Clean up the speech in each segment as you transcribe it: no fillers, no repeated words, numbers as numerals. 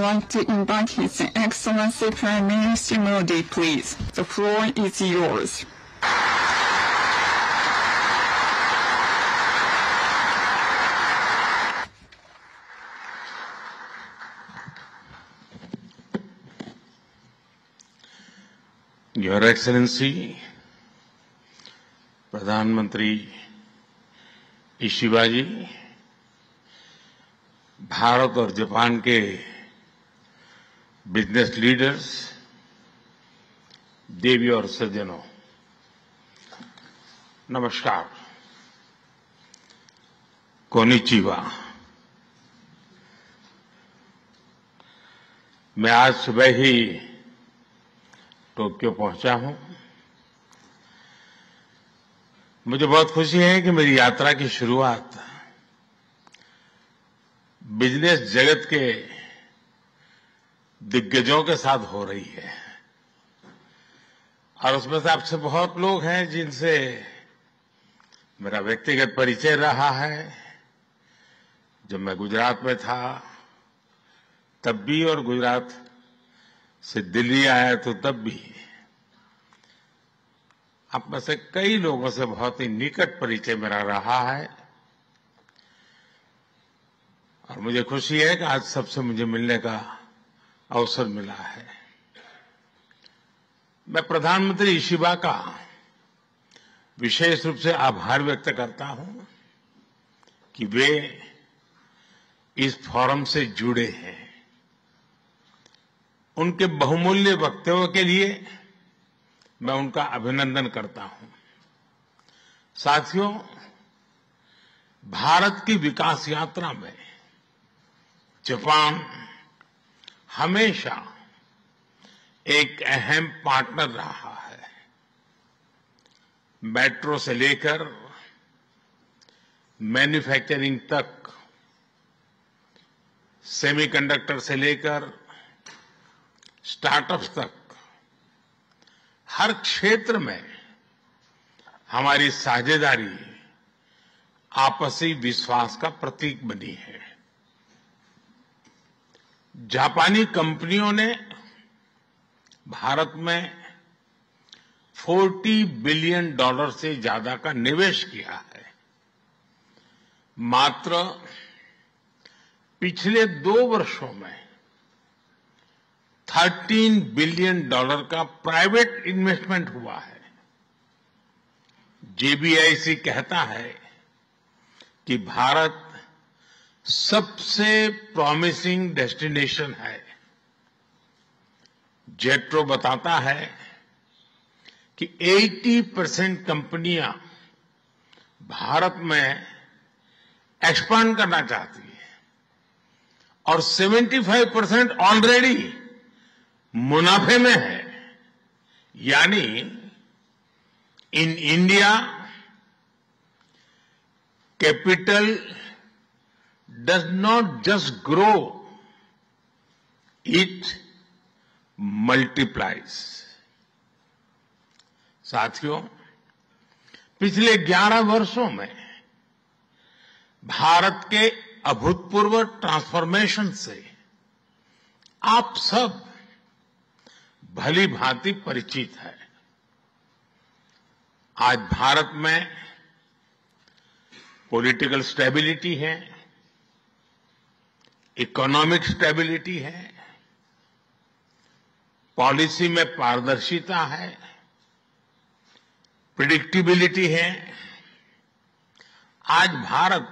like to invite His Excellency Prime Minister Modi, please. The floor is yours. Your Excellency, प्रधानमंत्री Ishiba जी, भारत और Japan के business leaders, देवी और सज्जनों, नमस्कार, konnichiwa. मैं आज सुबह ही टोक्यो पहुंचा हूं। मुझे बहुत खुशी है कि मेरी यात्रा की शुरुआत बिजनेस जगत के दिग्गजों के साथ हो रही है और उसमें से आपसे बहुत लोग हैं जिनसे मेरा व्यक्तिगत परिचय रहा है। जब मैं गुजरात में था तब भी और गुजरात से दिल्ली आया तो तब भी आप में से कई लोगों से बहुत ही निकट परिचय मेरा रहा है और मुझे खुशी है कि आज सबसे मुझे मिलने का अवसर मिला है। मैं प्रधानमंत्री इशिबा का विशेष रूप से आभार व्यक्त करता हूं कि वे इस फोरम से जुड़े हैं। उनके बहुमूल्य वक्तव्य के लिए मैं उनका अभिनंदन करता हूं। साथियों, भारत की विकास यात्रा में जापान हमेशा एक अहम पार्टनर रहा है। मेट्रो से लेकर मैन्युफैक्चरिंग तक, सेमीकंडक्टर से लेकर स्टार्टअप्स तक, हर क्षेत्र में हमारी साझेदारी आपसी विश्वास का प्रतीक बनी है। जापानी कंपनियों ने भारत में $40 बिलियन से ज्यादा का निवेश किया है। मात्र पिछले 2 वर्षों में $13 बिलियन का प्राइवेट इन्वेस्टमेंट हुआ है। JBIC कहता है कि भारत सबसे प्रॉमिसिंग डेस्टिनेशन है। जेट्रो बताता है कि 80% कंपनियां भारत में एक्सपांड करना चाहती है और 75% ऑलरेडी मुनाफे में है। यानी in India capital does not just grow, it multiplies. साथियों, पिछले 11 वर्षों में भारत के अभूतपूर्व ट्रांसफॉर्मेशन से आप सब भली भांति परिचित है। आज भारत में पॉलिटिकल स्टेबिलिटी है, इकोनॉमिक स्टेबिलिटी है, पॉलिसी में पारदर्शिता है, प्रिडिक्टिबिलिटी है। आज भारत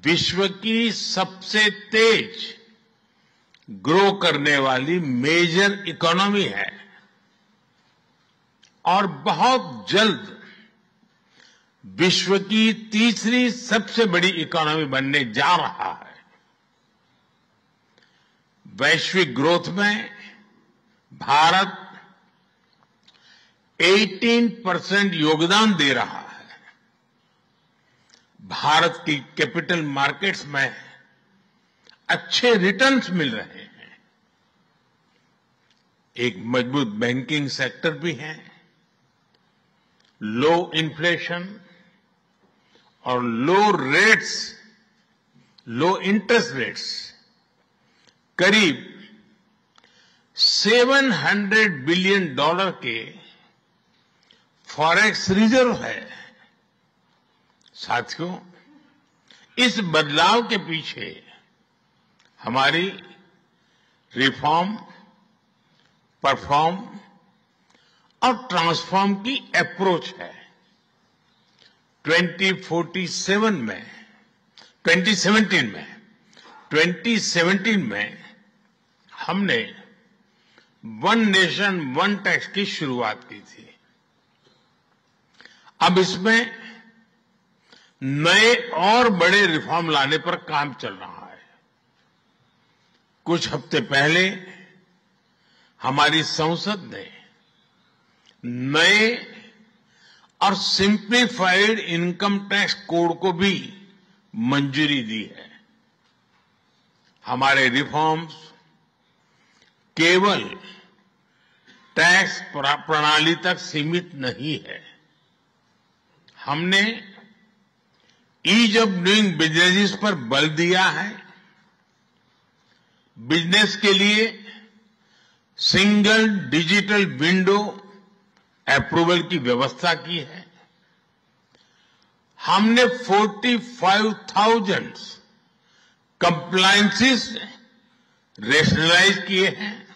विश्व की सबसे तेज ग्रो करने वाली मेजर इकोनॉमी है और बहुत जल्द विश्व की तीसरी सबसे बड़ी इकोनॉमी बनने जा रहा है। वैश्विक ग्रोथ में भारत 18% योगदान दे रहा है। भारत की कैपिटल मार्केट्स में अच्छे रिटर्न्स मिल रहे हैं। एक मजबूत बैंकिंग सेक्टर भी है। लो इन्फ्लेशन और लो इंटरेस्ट रेट्स करीब $700 बिलियन के फॉरेक्स रिजर्व है। साथियों, इस बदलाव के पीछे हमारी रिफॉर्म, परफॉर्म और ट्रांसफॉर्म की अप्रोच है। 2017 में हमने वन नेशन वन टैक्स की शुरुआत की थी। अब इसमें नए और बड़े रिफॉर्म लाने पर काम चल रहा है। कुछ हफ्ते पहले हमारी संसद ने नए और सिंप्लीफाइड इनकम टैक्स कोड को भी मंजूरी दी है। हमारे रिफॉर्म्स केवल टैक्स प्रणाली तक सीमित नहीं है। हमने ईज ऑफ डूइंग बिजनेस पर बल दिया है। बिजनेस के लिए सिंगल डिजिटल विंडो अप्रूवल की व्यवस्था की है। हमने 45,000 कंप्लायंसेस रेशनलाइज किए हैं।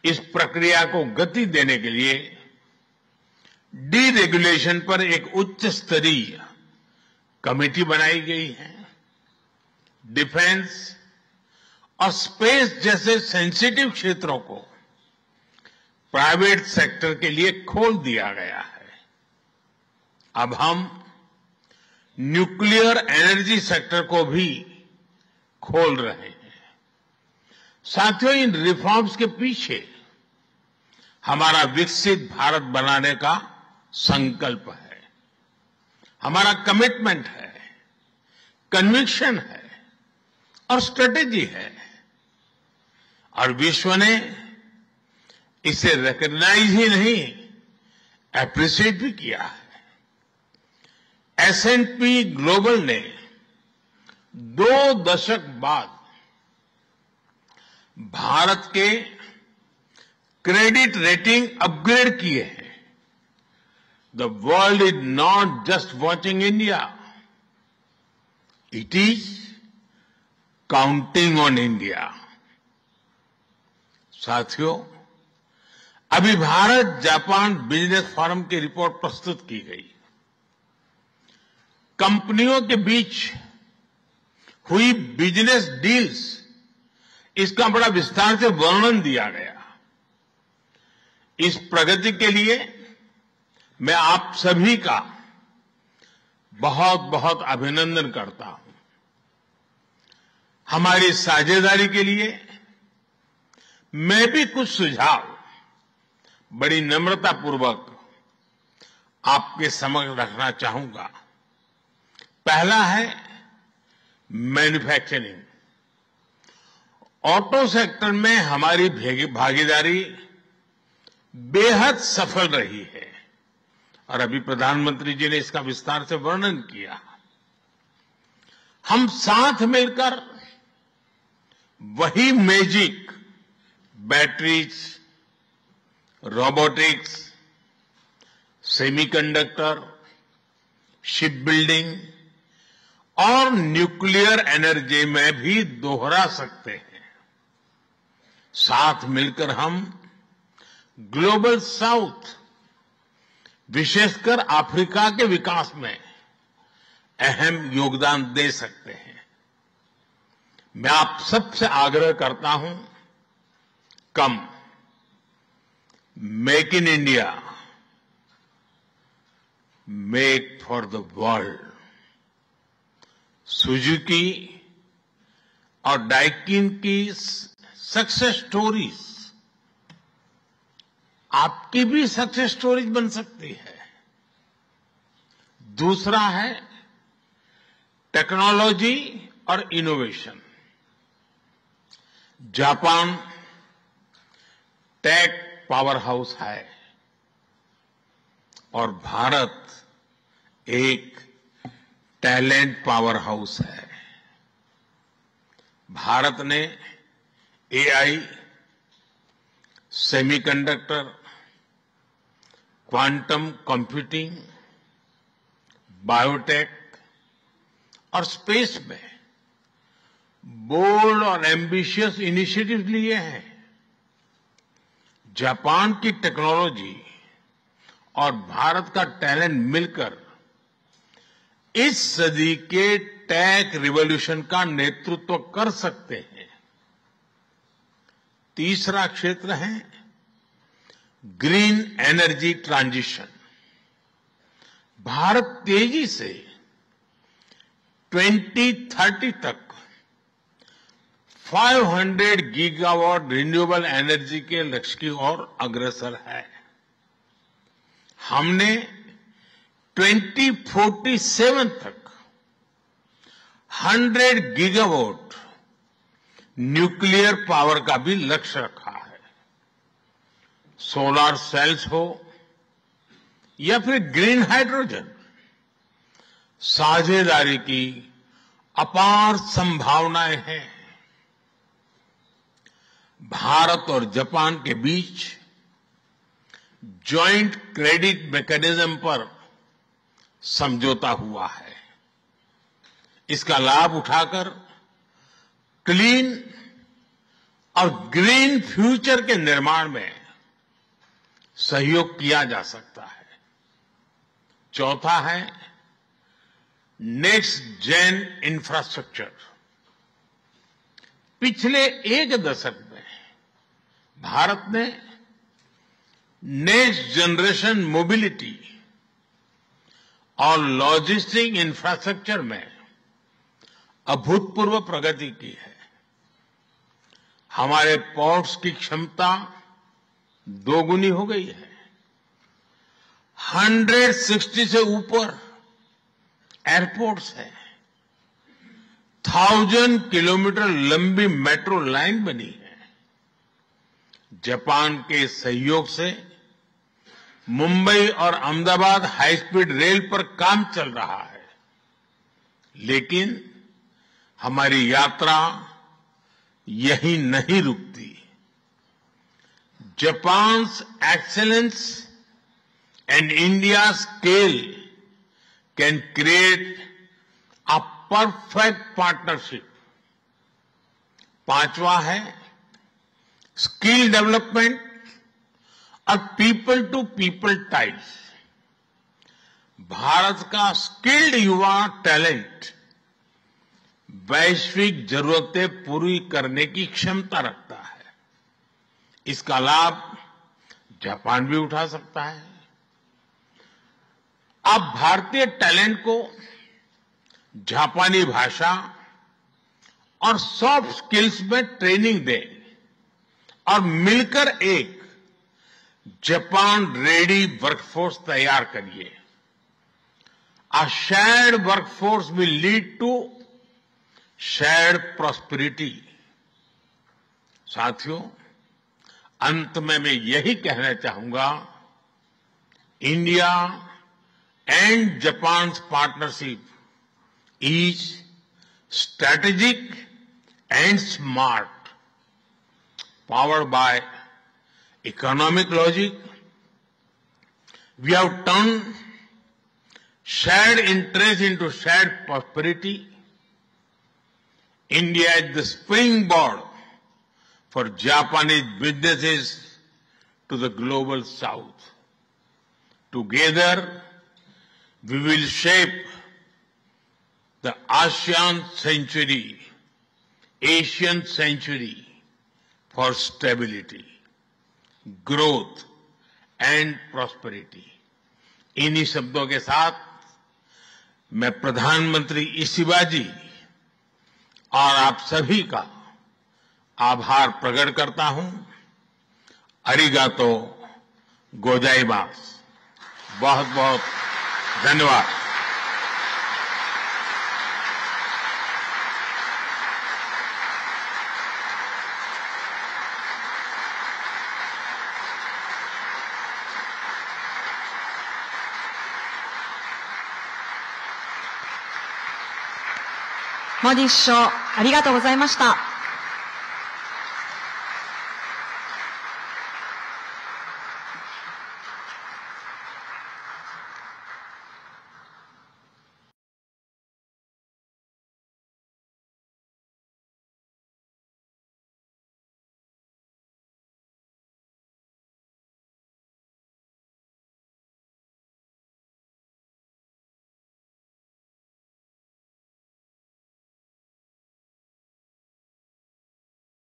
इस प्रक्रिया को गति देने के लिए डीरेगुलेशन पर एक उच्च स्तरीय कमेटी बनाई गई है। डिफेंस और स्पेस जैसे सेंसिटिव क्षेत्रों को प्राइवेट सेक्टर के लिए खोल दिया गया है। अब हम न्यूक्लियर एनर्जी सेक्टर को भी खोल रहे हैं। साथियों, इन रिफॉर्म्स के पीछे हमारा विकसित भारत बनाने का संकल्प है, हमारा कमिटमेंट है, कन्विक्शन है और स्ट्रेटेजी है। और विश्व ने इसे रिकॉग्नाइज ही नहीं, एप्रिशिएट भी किया है। S&P ग्लोबल ने 2 दशक बाद भारत के क्रेडिट रेटिंग अपग्रेड किए हैं। The world is not just watching India, it is counting on India. साथियों, अभी भारत जापान बिजनेस फोरम की रिपोर्ट प्रस्तुत की गई। कंपनियों के बीच हुई बिजनेस डील्स, इसका बड़ा विस्तार से वर्णन दिया गया। इस प्रगति के लिए मैं आप सभी का बहुत बहुत अभिनंदन करता हूं। हमारी साझेदारी के लिए मैं भी कुछ सुझाव बड़ी नम्रतापूर्वक आपके समक्ष रखना चाहूंगा। पहला है मैन्युफैक्चरिंग। ऑटो सेक्टर में हमारी भागीदारी बेहद सफल रही है और अभी प्रधानमंत्री जी ने इसका विस्तार से वर्णन किया। हम साथ मिलकर वही magic batteries, robotics, semiconductor, ship building और न्यूक्लियर एनर्जी में भी दोहरा सकते हैं। साथ मिलकर हम ग्लोबल साउथ, विशेषकर अफ्रीका के विकास में अहम योगदान दे सकते हैं। मैं आप सबसे आग्रह करता हूं, कम make in India, make for the world. Suzuki और डाइकिन की सक्सेस स्टोरीज आपकी भी सक्सेस स्टोरीज बन सकती है। दूसरा है टेक्नोलॉजी और innovation. Japan tech power house है और भारत एक टैलेंट पावर हाउस है। भारत ने AI, semiconductor, quantum computing, biotech और स्पेस में बोल्ड और एम्बिशियस इनिशिएटिव लिए हैं। जापान की टेक्नोलॉजी और भारत का टैलेंट मिलकर इस सदी के टेक रिवॉल्यूशन का नेतृत्व कर सकते हैं। तीसरा क्षेत्र है ग्रीन एनर्जी ट्रांजिशन। भारत तेजी से 2030 तक 500 गीगावाट रिन्यूएबल एनर्जी के लक्ष्य की ओर अग्रसर है। हमने 2047 तक 100 गीगावाट न्यूक्लियर पावर का भी लक्ष्य रखा है। सोलर सेल्स हो या फिर ग्रीन हाइड्रोजन, साझेदारी की अपार संभावनाएं हैं। भारत और जापान के बीच जॉइंट क्रेडिट मैकेनिज्म पर समझौता हुआ है। इसका लाभ उठाकर क्लीन और ग्रीन फ्यूचर के निर्माण में सहयोग किया जा सकता है। चौथा है नेक्स्ट जेन इंफ्रास्ट्रक्चर। पिछले एक दशक में भारत ने नेक्स्ट जनरेशन मोबिलिटी और लॉजिस्टिक इंफ्रास्ट्रक्चर में अभूतपूर्व प्रगति की है। हमारे पोर्ट्स की क्षमता दोगुनी हो गई है। 160 से ऊपर एयरपोर्ट्स हैं। 1000 किलोमीटर लंबी मेट्रो लाइन बनी है। जापान के सहयोग से मुंबई और अहमदाबाद हाई स्पीड रेल पर काम चल रहा है। लेकिन हमारी यात्रा यहीं नहीं रुकती। Japan's excellence and India scale can create a perfect partnership. पांचवा है स्किल डेवलपमेंट और people to people ties. Bharat का स्किल्ड युवा टैलेंट वैश्विक जरूरतें पूरी करने की क्षमता रखता है। इसका लाभ जापान भी उठा सकता है। आप भारतीय टैलेंट को जापानी भाषा और सॉफ्ट स्किल्स में ट्रेनिंग दें और मिलकर एक जापान रेडी वर्कफोर्स तैयार करिए। A shared workforce will lead to shared prosperity। साथियों, अंत में मैं यही कहना चाहूंगा, India and Japan's partnership is strategic and smart, powered by economic logic. We have turned shared interest into shared prosperity. India is the springboard for Japanese businesses to the global south. Together, we will shape the ASEAN century, Asian century for stability, growth and prosperity। इन्हीं शब्दों के साथ मैं प्रधानमंत्री Ishiba जी और आप सभी का आभार प्रकट करता हूं। अरिगातो गोजाइमास। बहुत बहुत धन्यवाद।モディ首相、ありがとうございました。